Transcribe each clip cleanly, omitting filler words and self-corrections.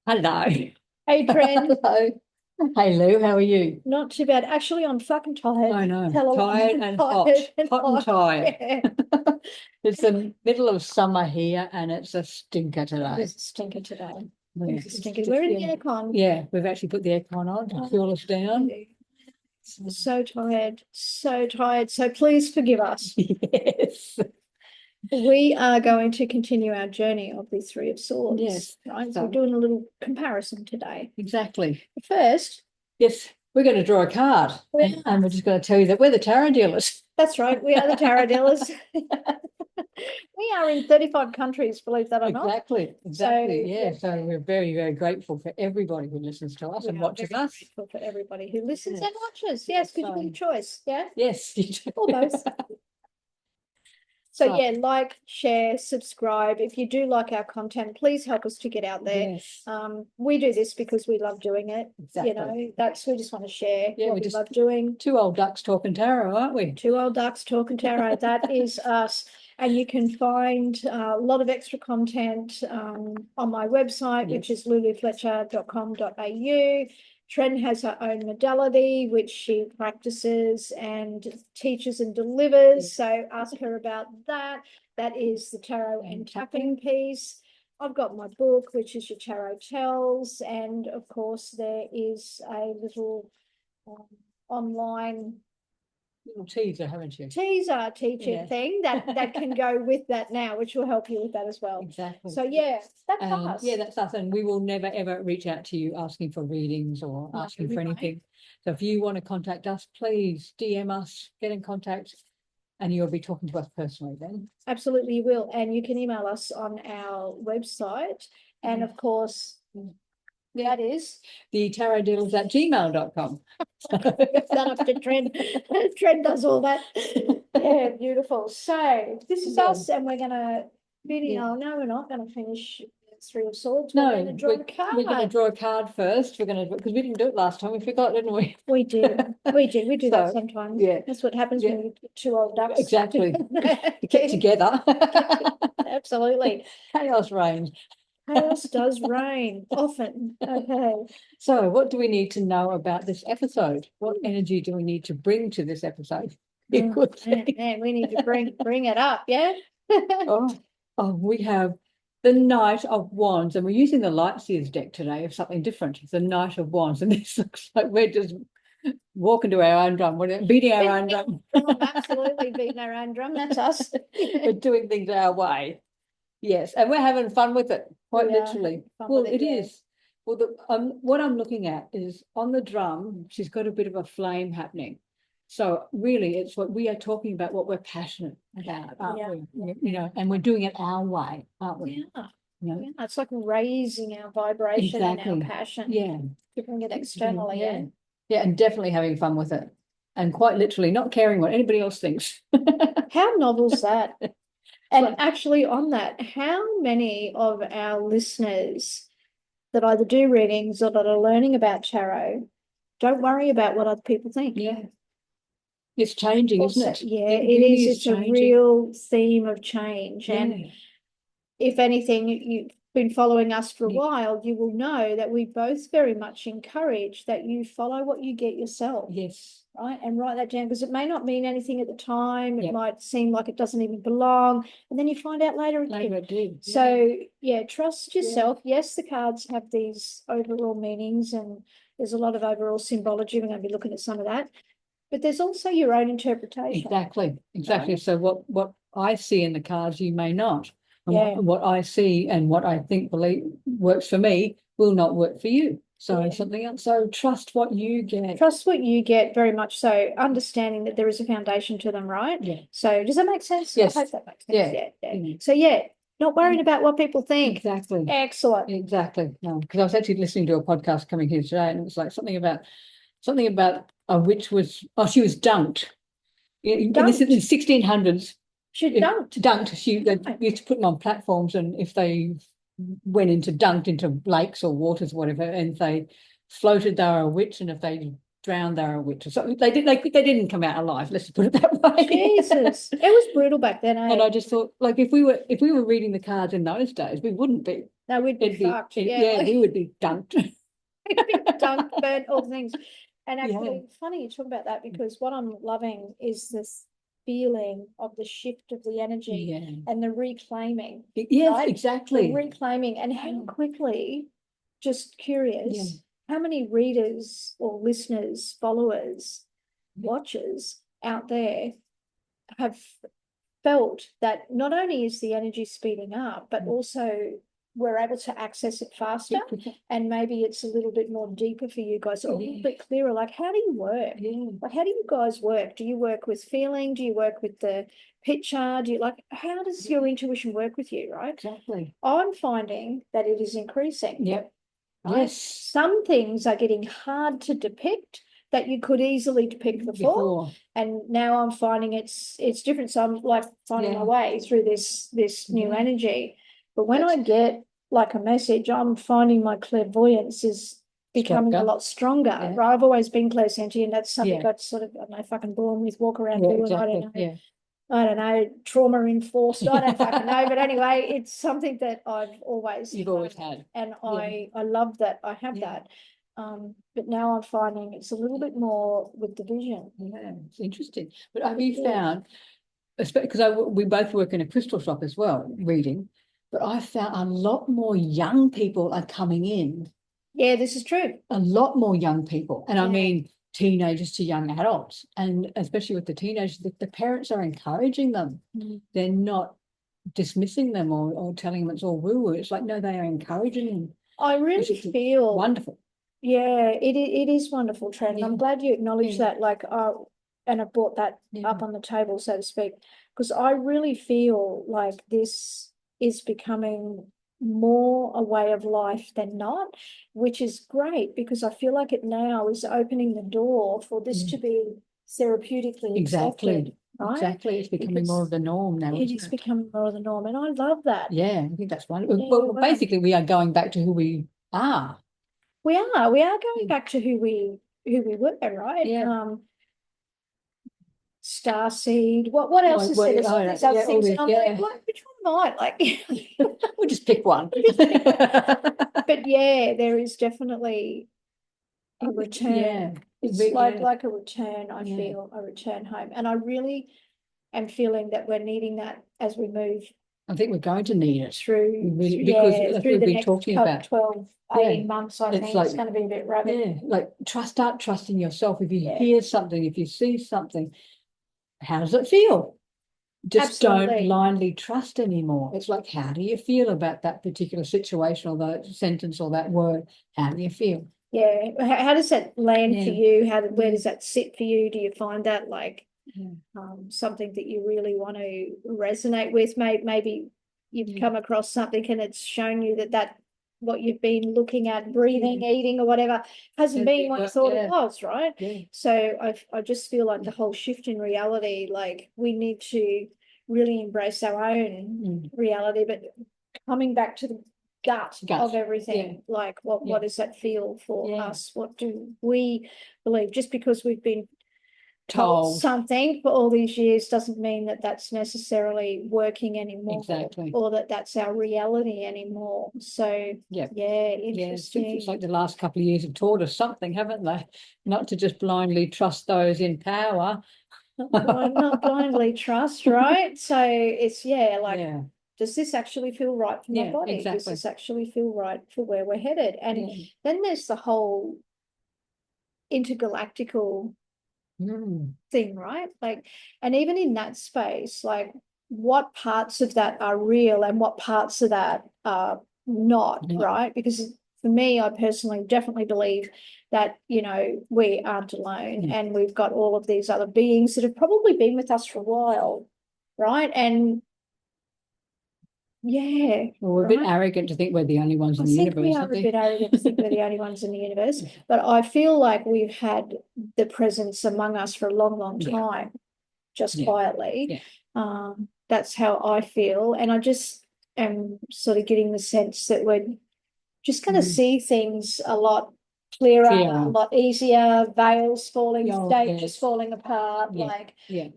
Hello. Hey, Tren. Hello. Hey Lou, how are you? Not too bad. Actually, I'm fucking tired. I know, Tell a lie. tired I'm and hot, tired and hot and hot. tired. Yeah. It's the middle of summer here and it's a stinker It today. is a stinker today. Yeah, It's a stinker. We're in the aircon. yeah, we've actually put the aircon on to Oh, cool us down. so tired. So tired. So please forgive us. Yes, We are going to continue our journey of the Three of Swords. yes, Right? So we're so doing a little comparison today. exactly. But first, Yes, we're going to draw a card and we're just going to tell you that we're the tarot dealers. that's right. We are the tarot dealers. We are in 35 countries, believe that or not. Exactly. Yeah. Yeah. So we're very, very grateful for everybody who listens to us We and are watches very us. grateful for everybody who listens Yeah. and watches. Yes, because you So, get a choice. Yeah, yes, you do. or both. So So, yeah, like, share, subscribe. If you do like our content, please help us to get out there. yes, We do this because we love doing it. exactly. You know, that's we just want to share Yeah, what we're we just love doing. two old ducks talking tarot, aren't we? Two old ducks talking tarot. That is us. And you can find a lot of extra content on my website, which is lulufletcher.com.au. Tren has her own modality, which she practices and teaches and delivers. So ask her about that. That is the tarot and tapping piece. I've got my book, which is your Tarot Tells. And of course, there is a little online Little teaser, haven't you? teaser teaching Yeah. thing that can go with that now, which will help you with that as well. Exactly. So yeah, that's us. Yeah, that's us. And we will never ever reach out to you asking for readings or No, asking we for won't. anything. So if you want to contact us, please DM us, get in contact, and you'll be talking to us personally then. Absolutely, you will. And you can email us on our website. And of course, that is The tarot dealers at gmail.com. that up to Tren. Tren does all that. Yeah, beautiful. So this is us, and we're gonna video. No, we're not gonna finish Three of Swords. We're No, gonna draw a we're going to card. draw a card first. We're going to, because we didn't do it last time. We forgot, didn't we? We did. We did. We do that So, sometimes. yeah. That's what happens Yeah. when you get two old ducks. Exactly. To get together. Absolutely. Chaos reigns. Chaos does reign often. Okay. So, what do we need to know about this episode? What energy do we need to bring to this episode? You could say. Man, we need to bring it up, yeah? Oh, oh, we have the Knight of Wands, and we're using the Lightseers deck today of something different. It's the Knight of Wands, and this looks like we're just walking to our own drum, beating our own drum. Absolutely beating our own drum. That's us. We're doing things our way. Yes, and we're having fun with it, quite literally. Well, it is. Well, what I'm looking at is on the drum, she's got a bit of a flame happening. So really, it's what we are talking about, what we're passionate about, aren't we? You know, and we're doing it our way, aren't we? Yeah. You know? Yeah, it's like raising our vibration and our passion. Yeah. To bring it externally. Yeah. Yeah, and definitely having fun with it. And quite literally not caring what anybody else thinks. How novel's that? And actually, on that, how many of our listeners that either do readings or that are learning about tarot don't worry about what other people think? Yeah. It's changing, isn't it? Yeah, it it really is. It's changing. A real theme of change. Yeah. And if anything, you've been following us for a while, you will know that we both very much encourage that you follow what you get yourself. Yes. Right, and write that down, because it may not mean anything at the time. It might seem like it doesn't even belong, and then you find out later it did. So yeah, trust yourself. Yes, the cards have these overall meanings, and there's a lot of overall symbology. We're going to be looking at some of that, but there's also your own interpretation. Exactly. Right? So what I see in the cards, you may not. And what I see and what I think works for me will not work for you. So something else. So trust what you get. Trust what you get, very much so, understanding that there is a foundation to them, right? Yeah. So does that make sense? Yes. I hope that makes sense. Yeah. So not worried about what people think. Exactly. Excellent. Exactly. No, because I was actually listening to a podcast coming here today, and it was like something about a witch she was dunked. In the 1600s. She dunked. They used to put them on platforms, and if they dunked into lakes or waters, whatever, and if they floated, they were a witch, and if they drowned, they were a witch. So they didn't come out alive. Let's put it that way. Jesus, it was brutal back then. And I just thought, like, if we were reading the cards in those days, we wouldn't be. No, we'd be fucked. Yeah, we would be dunked. We'd be dunked, burnt, all the things. And actually, it's funny you talk about that, because what I'm loving is this feeling of the shift of the energy and the reclaiming. Yes, right? exactly. The reclaiming, and how quickly, just curious, how many readers or listeners, followers, watchers out there have felt that not only is the energy speeding up, but also we're able to access it faster, and maybe it's a little bit more deeper for you guys, or a little bit clearer. Like, how do you work? Like, how do you guys work? Do you work with feeling? Do you work with the picture? Do you how does your intuition work with you, right? Exactly. I'm finding that it is increasing. Yep. Right? Yes. Some things are getting hard to depict that you could easily depict before. And now I'm finding it's different. So I'm like finding my way through this new energy. But when I get like a message, I'm finding my clairvoyance is becoming a lot stronger. Right? I've always been clairsentient. That's something I've sort of, I don't know, fucking born with, walk around doing. Exactly. I don't know, trauma enforced. I don't fucking know. But anyway, it's something that you've always had. And I love that I have that. But now I'm finding it's a little bit more with the vision. Yeah, it's interesting. But have you found, because we both work in a crystal shop as well, reading, but I found a lot more young people are coming in. Yeah, this is true. A lot more young people. And I mean, teenagers to young adults. And especially with the teenagers, the parents are encouraging them. They're not dismissing them or telling them it's all woo-woo. It's like, no, they are encouraging them. I really feel wonderful. Yeah, it is wonderful, Tren. I'm glad you acknowledge that, and I brought that up on the table, so to speak, because I really feel like this is becoming more a way of life than not, which is great, because I feel like it now is opening the door for this to be therapeutically accepted. Right? Exactly. It's becoming more of the norm now. It is becoming more of the norm, and I love that. Yeah, I think that's wonderful. Well, basically, we are going back to who we are. We are going back to who we were, right? Yeah. Starseed. What else is there? There's all these other things, and I'm like, which one am I? We'll just pick one. But yeah, there is definitely a return. Yeah. It's like a return, I feel, a return home. And I really am feeling that we're needing that as we move. I think we're going to need it through because through the next talking about 12, 18 months. I think it's going to be a bit rapid. Yeah, like start trusting yourself. If you hear something, if you see something, how does it feel? Just don't blindly trust anymore. It's like, how do you feel about that particular situation or that sentence or that word? How do you feel? Yeah. How does that land for you? Where does that sit for you? Do you find that something that you really want to resonate with? Maybe you've come across something and it's shown you that what you've been looking at, breathing, eating, or whatever, hasn't been what you thought it was, right? So I just feel like the whole shift in reality, like we need to really embrace our own reality, but coming back to the gut of everything, like what does that feel for us? What do we believe? Just because we've been told something for all these years doesn't mean that that's necessarily working anymore, or that that's our reality anymore. So interesting. It's like the last couple of years have taught us something, haven't they? Not to just blindly trust those in power. Not blindly trust, right? So it's does this actually feel right for my body? Does this actually feel right for where we're headed? And then there's the whole intergalactical thing, right? Like, and even in that space, like, what parts of that are real and what parts of that are not, right? Because for me, I personally definitely believe that, we aren't alone, and we've got all of these other beings that have probably been with us for a while, right? And we're a bit arrogant to think we're the only ones in the universe. We are a bit arrogant to think we're the only ones in the universe, but I feel like we've had the presence among us for a long, long time, just quietly. That's how I feel, and I just am sort of getting the sense that we're just going to see things a lot clearer, a lot easier, veils falling, stages falling apart,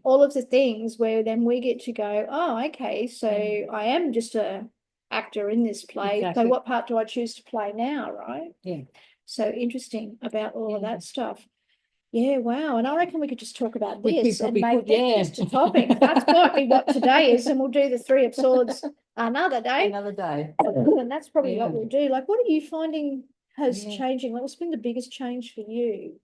all of the things where then we get to go, oh, okay, so I am just a actor in this play. Exactly. So what part do I choose to play now, right? Yeah. So interesting about all of that stuff. Yeah, wow. And I reckon we could just talk about We this and probably make could, yeah. this just a topic. That's probably what today is, and we'll do the Three of Swords another day. Another day. And that's probably Yeah. what we'll do. Like, what are you finding has Yeah. changing? Like, what's been the biggest change for you?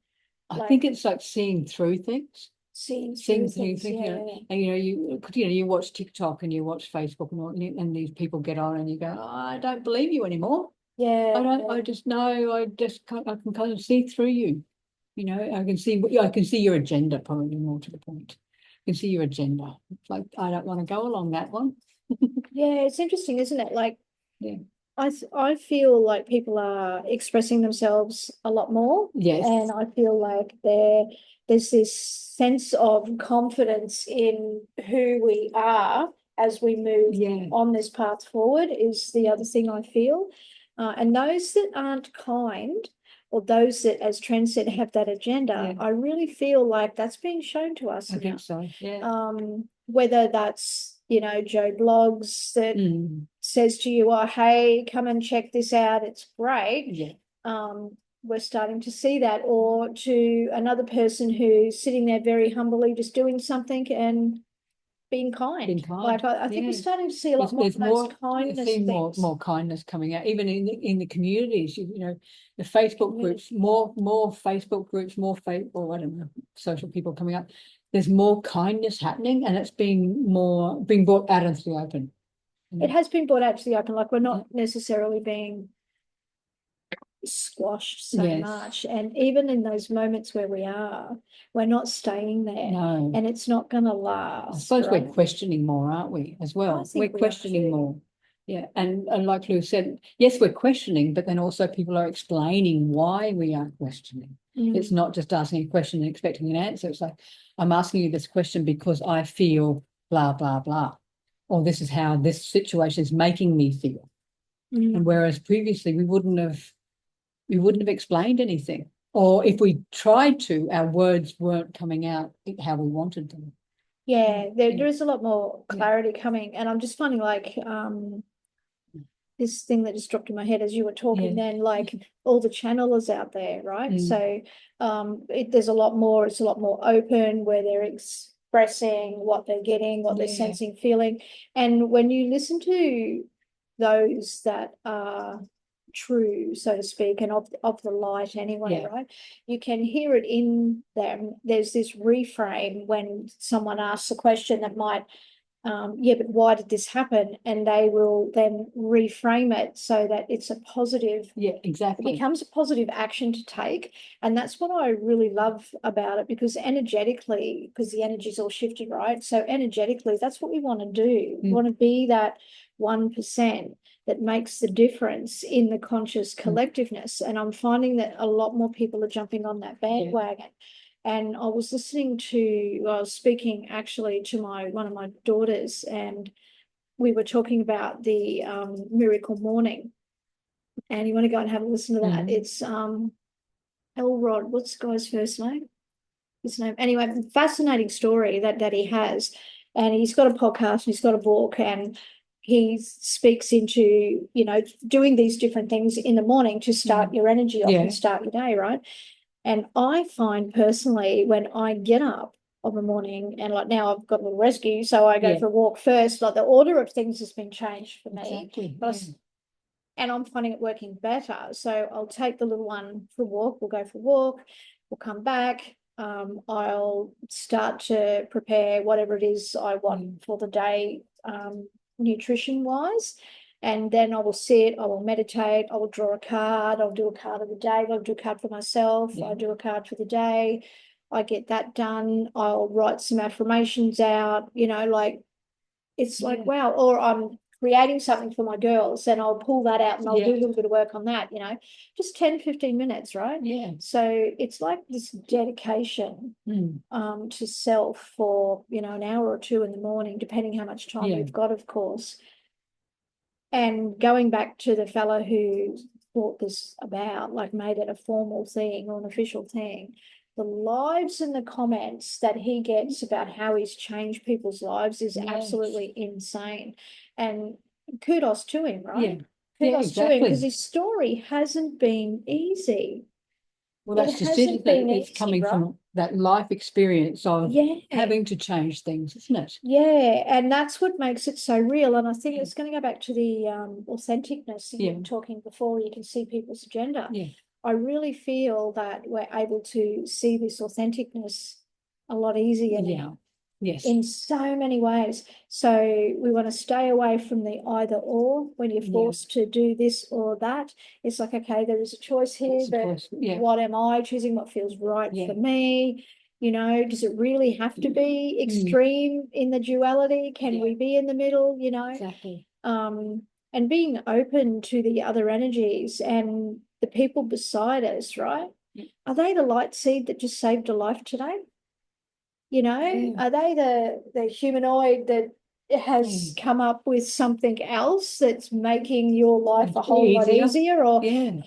I think it's like seeing through things. Seeing through things, you yeah. know, and you watch TikTok and you watch Facebook and these people get on and you go, oh, I don't believe you anymore. Yeah. I just know, I can kind of see through you. You know, I can see your agenda, probably more to the point. I can see your agenda. It's like, I don't want to go along that one. Yeah, it's interesting, isn't it? Like, yeah. I feel like people are expressing themselves a lot more. Yes. And I feel like there's this sense of confidence in who we are as we move on this path forward is the other thing I feel. And those that aren't kind, or those that, as Tren said, have that agenda, I really feel like that's being shown to us I now. think so, yeah. Whether that's, Joe Blogs that says to you, oh, hey, come and check this out, it's great. Yeah. We're starting to see that. Or to another person who's sitting there very humbly just doing something and being kind. Like, I think we're starting to see a lot more of those kindness things. More kindness coming out, even in the communities. The Facebook groups, more Facebook groups, more or I don't know, social people coming up. There's more kindness happening, and it's being brought out into the open. It has been brought out to the open. Like, we're not necessarily being squashed so much, and even in those moments where we're not staying there. No. And it's not going to last. I suppose we're questioning more, aren't we, as well? We're questioning more. Yeah. And like Lou said, yes, we're questioning, but then also people are explaining why we are questioning. It's not just asking a question and expecting an answer. It's like, I'm asking you this question because I feel blah, blah, blah. Or this is how this situation is making me feel. And whereas previously we wouldn't have explained anything. Or if we tried to, our words weren't coming out how we wanted them. Yeah, there is a lot more clarity coming. And I'm just finding like this thing that just dropped in my head as you were talking then, like all the channelers out there, right? So there's a lot more, it's a lot more open where they're expressing what they're getting, what they're sensing, feeling. And when you listen to those that are true, so to speak, and of the light anyway, right? You can hear it in them. There's this reframe when someone asks a question that might, but why did this happen? And they will then reframe it so that it's a positive. Yeah, exactly. It becomes a positive action to take. And that's what I really love about it, because energetically, because the energy's all shifted, right? So energetically, that's what we want to do. We want to be that 1% that makes the difference in the conscious collectiveness. And I'm finding that a lot more people are jumping on that bandwagon. And I was speaking actually to one of my daughters, and we were talking about the Miracle Morning. And you want to go and have a listen to that. It's Elrod, what's the guy's first name? His name. Anyway, fascinating story that he has. And he's got a podcast and he's got a book, and he speaks into, doing these different things in the morning to start your energy off and start your day, right? And I find personally, when I get up of a morning, and like now I've got a little rescue, so I go for a walk first, like the order of things has been changed for me. Exactly. And I'm finding it working better. So I'll take the little one for a walk, we'll go for a walk, we'll come back. I'll start to prepare whatever it is I want for the day, nutrition wise. And then I will sit, I will meditate, I will draw a card, I'll do a card of the day, I'll do a card for myself, I'll do a card for the day. I get that done. I'll write some affirmations out, it's like, wow. Or I'm creating something for my girls, and I'll pull that out and I'll do a little bit of work on that, just 10, 15 minutes, right? Yeah. So it's like this dedication to self for, an hour or two in the morning, depending how much time you've got, of course. And going back to the fellow who brought this about, like made it a formal thing or an official thing, the lives and the comments that he gets about how he's changed people's lives is absolutely insane. And kudos to him, right? Yeah, Kudos to him, exactly. because his story hasn't been easy. Well, that's just it, hasn't isn't been it? It's easy, coming right? from that life experience of Yeah. having to change things, isn't it? Yeah, and that's what makes it so real. And I think Yeah. it's going to go back to the authenticness that you were talking before. You can see people's agenda. Yeah. I really feel that we're able to see this authenticness a lot easier now. Yes. In so many ways. So we want to stay away from the either or when you're forced to do this or that. It's like, okay, there is a choice here, but what am I choosing? What feels right for me? You know, does it really have to be extreme in the duality? Can we be in the middle, you know? Exactly. And being open to the other energies and the people beside us, right? Are they the light seed that just saved a life today? You know, are they the humanoid that has come up with something else that's making your life a whole lot easier or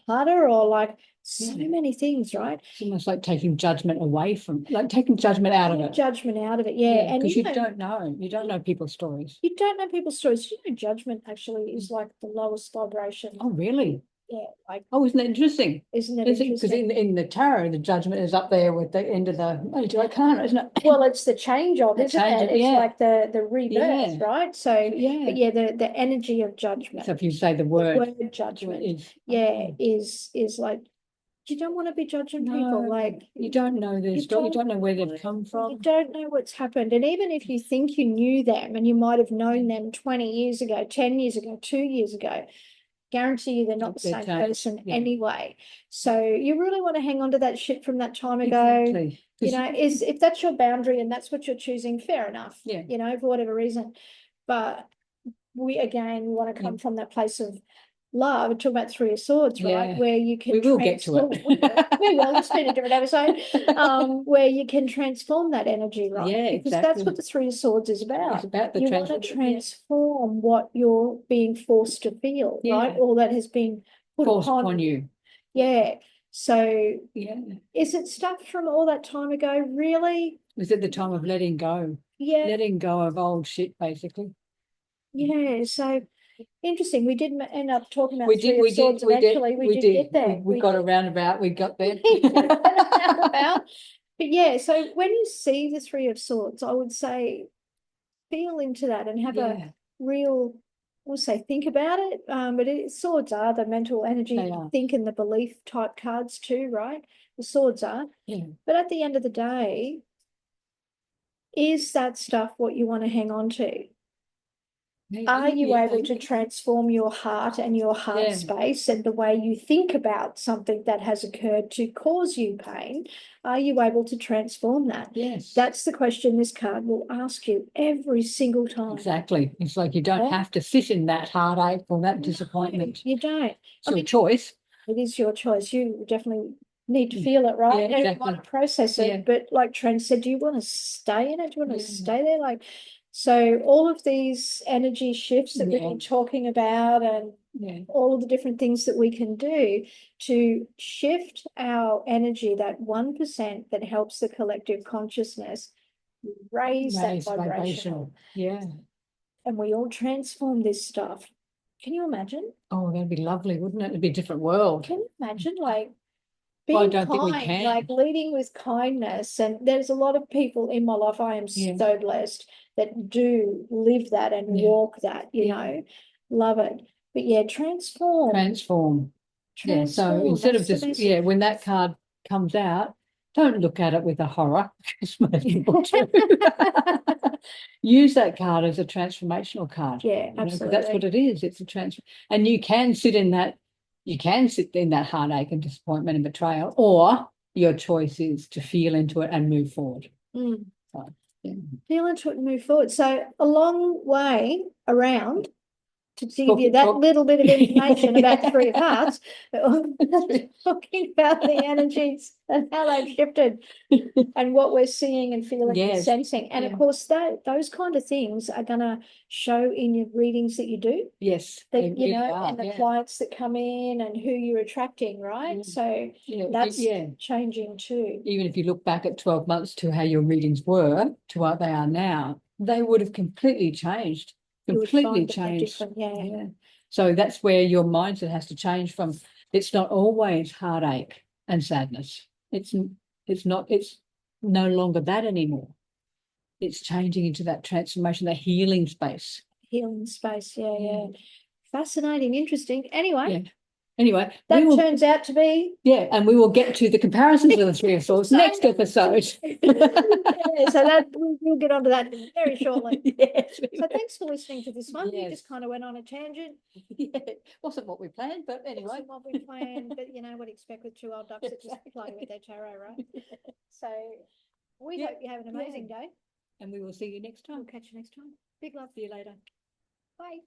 harder, or like so many things, right? It's almost like taking judgment away from, like taking judgment out of it. Judgment out of it, yeah. And because you don't know people's stories. You don't know people's stories. You know, judgment actually is like the lowest vibration. Oh, really? Yeah, like, isn't that interesting? Isn't it interesting? Because in the tarot, the judgment is up there with the end of the Major Arcana, isn't it? Well, it's the change of, isn't it? It's like the rebirth, right? So, but the energy of judgment. So if you say the word judgment, is like, you don't want to be judging people. Like, you don't know their story. You don't know where they've come from. You don't know what's happened. And even if you think you knew them and you might have known them 20 years ago, 10 years ago, 2 years ago, guarantee you they're not the same person anyway. So you really want to hang on to that shit from that time ago. Exactly. You know, if that's your boundary and that's what you're choosing, fair enough. You know, for whatever reason. But we want to come from that place of love. We're talking about Three of Swords, right? Where you can get to it. we will. It's been a different episode. Where you can transform that energy, right? Yeah, because that's what the Three of Swords is about. It's about the you want to transform what you're being forced to feel, right? All that has been forced upon you. Yeah. So is it stuff from all that time ago? Really? Is it the time of letting go? Yeah. Letting go of old shit, basically. Yeah. So interesting. We did end up talking about Three of Swords eventually. We did get there. We got a roundabout. We got there. But yeah, so when you see the Three of Swords, I would say feel into that and have a real, we'll say, think about it. But swords are the mental energy, think, and the belief type cards too, right? The swords are. Yeah. But at the end of the day, is that stuff what you want to hang on to? Are you able to transform your heart and your heart space and the way you think about something that has occurred to cause you pain? Are you able to transform that? Yes. That's the question this card will ask you every single time. Exactly. It's like you don't have to sit in that heartache or that disappointment. You don't. It's your choice. It is your choice. You definitely need to feel it, right? Yeah, exactly. You want to process it. But like Trent said, do you want to stay in it? Do you want to stay there? Like, so all of these energy shifts that we've been talking about and all of the different things that we can do to shift our energy, that 1% that helps the collective consciousness, raise that vibrational. Yeah. And we all transform this stuff. Can you imagine? Oh, that'd be lovely, wouldn't it? It'd be a different world. Can you imagine, like, being kind, like leading with kindness? And there's a lot of people in my life, I am so blessed, that do live that and walk that, you know, love it. But transform. Yeah, so instead of just, when that card comes out, don't look at it with a horror, because most people do. Use that card as a transformational card. Yeah, absolutely. That's what it is. It's a transfer. And you can sit in that heartache and disappointment and betrayal, or your choice is to feel into it and move forward. So, feel into it and move forward. So a long way around to give you that little bit of information about the Three of Hearts, talking about the energies and how they've shifted and what we're seeing and feeling and sensing. And of course, those kind of things are going to show in your readings that you do. Yes. That, you know, and the clients that come in and who you're attracting, right? So that's changing too. Even if you look back at 12 months to how your readings were to what they are now, they would have completely changed. you would completely find that they're changed. different. Yeah. So that's where your mindset has to change from. It's not always heartache and sadness. It's no longer that anymore. It's changing into that transformation, that healing space. Healing space. Yeah. Fascinating, interesting. Anyway. Anyway, that turns out to be. Yeah, and we will get to the comparisons of the three sources next episode. So that we'll get onto that very shortly. Yes. So thanks for listening to this one. Yes. We just kind of went on a tangent. Yeah, wasn't what we planned, but anyway. Wasn't what we planned, but you know what to expect with two old ducks that just play with their tarot, right? So we hope you have an amazing day. And we will see you next time. We'll catch you next time. Big love. See you later. Bye.